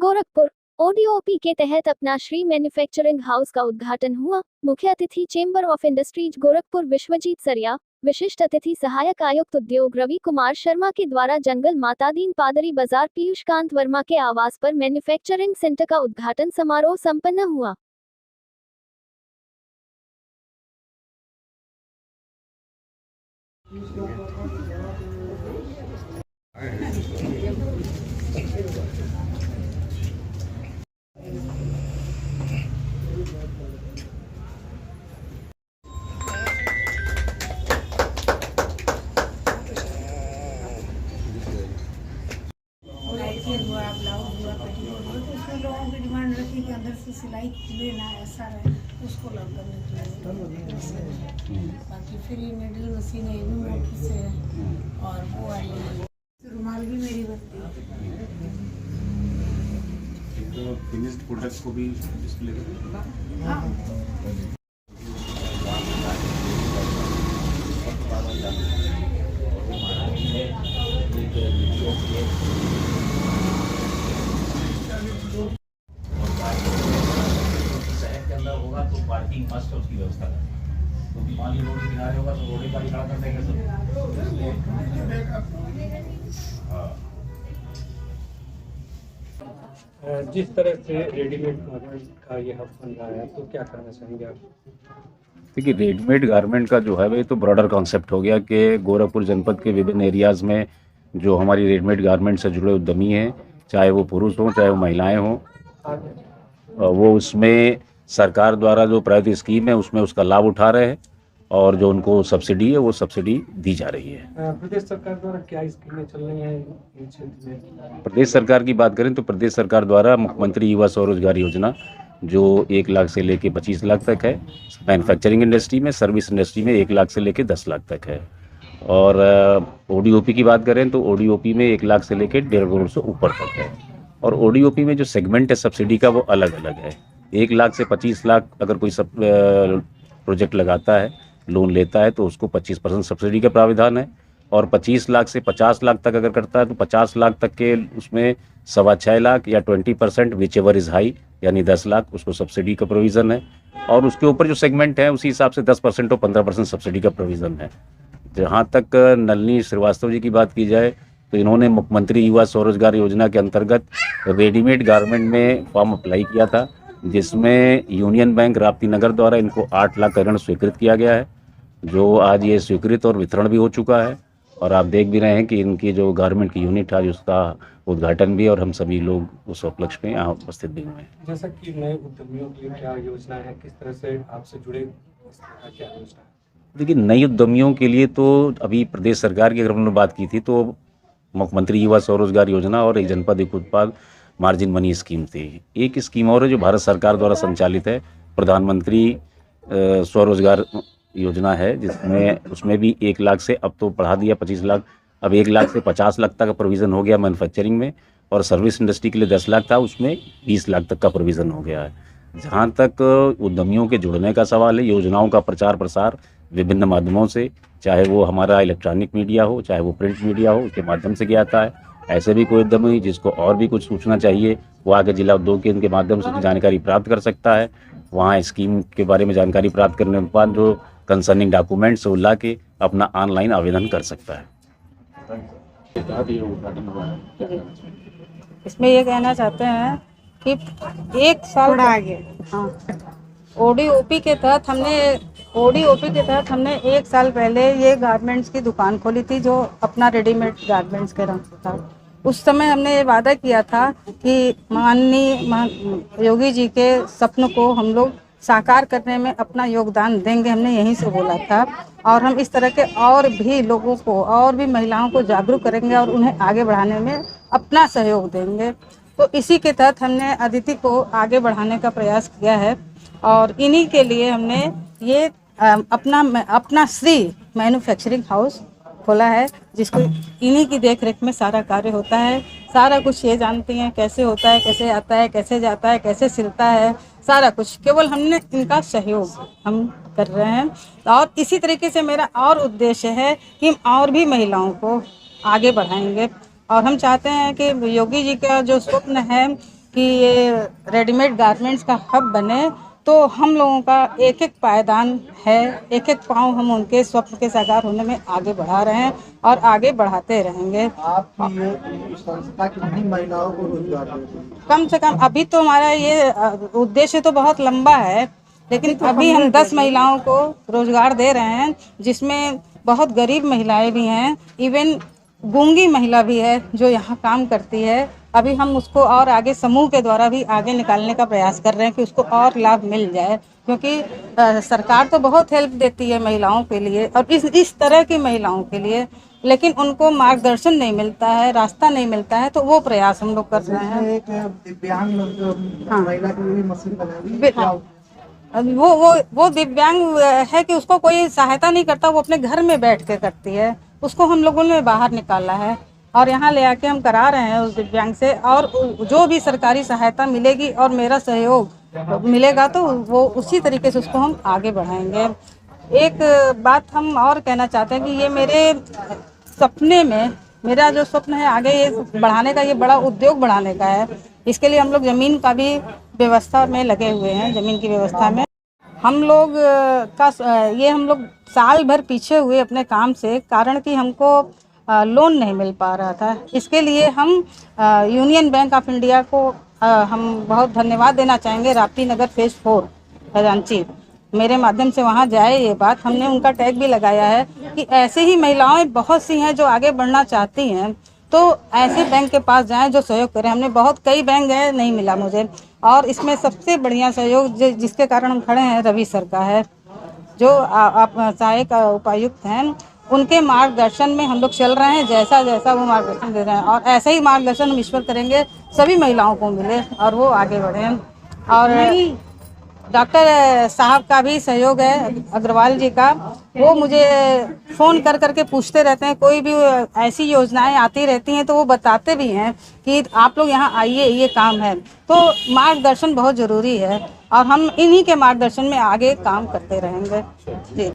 Gorakhpur ODOP के तहत अपना श्री मैन्युफैक्चरिंग हाउस का उद्घाटन हुआ। मुख्य अतिथि chamber of industries Gorakhpur Vishwajit Saria, विशिष्ट अतिथि सहायक आयुक्त उद्योग रवि कुमार शर्मा के द्वारा जंगल मातादीन पादरी बाजार पीयूष कांत वर्मा के आवास पर मैन्युफैक्चरिंग सेंटर का उद्घाटन समारोह संपन्न हुआ। हुआ ब्लाउज हुआ पेटीकोट हुआ तो उसमें लोगों की डिमांड रखी कि अंदर से सिलाई लेना ऐसा रहे उसको लग करने के लिए। बाकी फ्री नीडल मशीन है, ये भी मोटी से है और वो वाली रुमाल भी मेरी बनती है। तो फिनिश्ड प्रोडक्ट को भी डिस्प्ले करें। हाँ। शहर के अंदर होगा तो पार्किंग मस्ट उसकी व्यवस्था करें, क्योंकि मान लीजिए रोड के किनारे होगा तो रोड गाड़ी खड़ा कर देंगे सब। जिस तरह से रेडीमेड गारमेंट का ये हब बन रहा है तो क्या करना चाहेंगे आप? देखिए, रेडीमेड गारमेंट का जो है वो तो ब्रॉडर कॉन्सेप्ट हो गया कि गोरखपुर जनपद के विभिन्न एरियाज़ में जो हमारी रेडीमेड गारमेंट से जुड़े उद्यमी हैं, चाहे वो पुरुष हों चाहे वो महिलाएं हों, वो उसमें सरकार द्वारा जो प्रायोजित स्कीम है उसमें उसका लाभ उठा रहे हैं और जो उनको सब्सिडी है वो सब्सिडी दी जा रही है। प्रदेश सरकार द्वारा क्या स्कीमें चल रही हैं इन क्षेत्र में? प्रदेश सरकार की बात करें तो प्रदेश सरकार द्वारा मुख्यमंत्री युवा स्वरोजगार योजना जो 1 लाख से लेके 25 लाख तक है, मैन्युफैक्चरिंग इंडस्ट्री में, सर्विस इंडस्ट्री में 1 लाख से लेके 10 लाख तक है, और ओडीओपी की बात करें तो ओडीओपी में 1 लाख से लेके 1.5 करोड़ से ऊपर तक है। और ओडीओपी में जो सेगमेंट है सब्सिडी का वो अलग अलग है। 1 लाख से 25 लाख अगर कोई सब प्रोजेक्ट लगाता है, लोन लेता है तो उसको 25% सब्सिडी का प्राविधान है, और 25 लाख से 50 लाख तक अगर करता है तो 50 लाख तक के उसमें 6.25 लाख या 20% विच एवर इज़ हाई यानी 10 लाख उसको सब्सिडी का प्रोविज़न है, और उसके ऊपर जो सेगमेंट है उसी हिसाब से 10% और 15% सब्सिडी का प्रोविज़न है। जहाँ तक नलिनी श्रीवास्तव जी की बात की जाए तो इन्होंने मुख्यमंत्री युवा स्वरोजगार योजना के अंतर्गत रेडीमेड गारमेंट में फॉर्म अप्लाई किया था, जिसमें यूनियन बैंक राप्ती नगर द्वारा इनको 8 लाख का ऋण स्वीकृत किया गया है, जो आज ये स्वीकृत और वितरण भी हो चुका है। और आप देख भी रहे हैं कि इनकी जो गारमेंट की यूनिट आज उसका उद्घाटन भी, और हम सभी लोग उस उपलक्ष्य में यहाँ उपस्थित भी हुए हैं। जैसा कि नए उद्यमियों के लिए क्या योजना है, किस तरह से आपसे जुड़े, इस तरह क्या योजना है? देखिए, नई उद्यमियों के लिए तो अभी प्रदेश सरकार की अगर हमने बात की थी तो मुख्यमंत्री युवा स्वरोजगार योजना और एक जनपद एक उत्पाद मार्जिन मनी स्कीम थी। एक स्कीम और है जो भारत सरकार द्वारा संचालित है, प्रधानमंत्री स्वरोजगार योजना है, जिसमें उसमें भी 1 लाख से अब तो बढ़ा दिया 25 लाख, अब 1 लाख से 50 लाख तक का प्रोविज़न हो गया मैन्युफैक्चरिंग में, और सर्विस इंडस्ट्री के लिए 10 लाख था, उसमें 20 लाख तक का प्रोविज़न हो गया है। जहाँ तक उद्यमियों के जुड़ने का सवाल है, योजनाओं का प्रचार प्रसार विभिन्न माध्यमों से, चाहे वो हमारा इलेक्ट्रॉनिक मीडिया हो चाहे वो प्रिंट मीडिया हो, उसके माध्यम से किया जाता है। ऐसे भी कोई उद्यमी जिसको और भी कुछ सूचना चाहिए वो आगे जिला उद्योग केंद्र के माध्यम से जानकारी प्राप्त कर सकता है। वहाँ स्कीम के बारे में जानकारी प्राप्त करने के बाद जो कंसर्निंग डॉक्यूमेंट्स वो ला के अपना ऑनलाइन आवेदन कर सकता है। इसमें ये कहना चाहते हैं कि 1 साल आगे, हाँ, ओडीओपी के तहत हमने 1 साल पहले ये गारमेंट्स की दुकान खोली थी, जो अपना रेडीमेड गारमेंट्स का रंग था। उस समय हमने ये वादा किया था कि माननीय योगी जी के सपनों को हम लोग साकार करने में अपना योगदान देंगे, हमने यहीं से बोला था। और हम इस तरह के और भी लोगों को, और भी महिलाओं को जागरूक करेंगे और उन्हें आगे बढ़ाने में अपना सहयोग देंगे। तो इसी के तहत हमने अदिति को आगे बढ़ाने का प्रयास किया है, और इन्हीं के लिए हमने ये अपना श्री मैन्युफैक्चरिंग हाउस खोला है, जिसको इन्हीं की देखरेख में सारा कार्य होता है। सारा कुछ ये जानती हैं कैसे होता है, कैसे आता है, कैसे जाता है, कैसे सिलता है, सारा कुछ केवल हमने इनका सहयोग हम कर रहे हैं। और इसी तरीके से मेरा और उद्देश्य है कि हम और भी महिलाओं को आगे बढ़ाएंगे, और हम चाहते हैं कि योगी जी का जो स्वप्न है कि ये रेडीमेड गारमेंट्स का हब बने, तो हम लोगों का एक एक पायदान है, एक एक पाँव हम उनके स्वप्न के साकार होने में आगे बढ़ा रहे हैं और आगे बढ़ाते रहेंगे। आपकी ये संस्था कितनी महिलाओं को रोजगार देती है? कम से कम अभी तो हमारा ये उद्देश्य तो बहुत लंबा है, लेकिन अभी हम 10 महिलाओं को रोजगार दे रहे हैं, जिसमें बहुत गरीब महिलाएं भी हैं, इवन गूंगी महिला भी है जो यहाँ काम करती है। अभी हम उसको और आगे समूह के द्वारा भी आगे निकालने का प्रयास कर रहे हैं कि उसको और लाभ मिल जाए, क्योंकि सरकार तो बहुत हेल्प देती है महिलाओं के लिए और इस तरह की महिलाओं के लिए, लेकिन उनको मार्गदर्शन नहीं मिलता है, रास्ता नहीं मिलता है, तो वो प्रयास हम लोग कर रहे हैं। एक दिव्यांग महिला के लिए मशीन बनाई अब वो दिव्यांग है कि उसको कोई सहायता नहीं करता, वो अपने घर में बैठ के करती है, उसको हम लोगों ने बाहर निकाला है और यहाँ ले आके हम करा रहे हैं उस दिव्यांग से। और जो भी सरकारी सहायता मिलेगी और मेरा सहयोग मिलेगा तो वो उसी तरीके से उसको हम आगे बढ़ाएंगे। एक बात हम और कहना चाहते हैं कि ये मेरे सपने में, मेरा जो स्वप्न है आगे ये बढ़ाने का, ये बड़ा उद्योग बढ़ाने का है। इसके लिए हम लोग ज़मीन का भी व्यवस्था में लगे हुए हैं, ज़मीन की व्यवस्था में। हम लोग हम लोग साल भर पीछे हुए अपने काम से, कारण कि हमको लोन नहीं मिल पा रहा था। इसके लिए हम यूनियन बैंक ऑफ इंडिया को हम बहुत धन्यवाद देना चाहेंगे। राप्ती नगर फेज 4 खजांची मेरे माध्यम से वहाँ जाए ये बात, हमने उनका टैग भी लगाया है कि ऐसे ही महिलाएं बहुत सी हैं जो आगे बढ़ना चाहती हैं, तो ऐसे बैंक के पास जाएं जो सहयोग करें। हमने कई बैंक गए, नहीं मिला मुझे, और इसमें सबसे बढ़िया सहयोग जिसके कारण हम खड़े हैं रवि सर का है, जो आप सहायक उपायुक्त हैं, उनके मार्गदर्शन में हम लोग चल रहे हैं। जैसा वो मार्गदर्शन दे रहे हैं और ऐसा ही मार्गदर्शन हम ईश्वर करेंगे सभी महिलाओं को मिले और वो आगे बढ़ें। और डॉक्टर साहब का भी सहयोग है, अग्रवाल जी का, वो मुझे फ़ोन कर करके पूछते रहते हैं, कोई भी ऐसी योजनाएं आती रहती हैं तो वो बताते भी हैं कि आप लोग यहाँ आइए, ये काम है। तो मार्गदर्शन बहुत ज़रूरी है और हम इन्हीं के मार्गदर्शन में आगे काम करते रहेंगे। जी।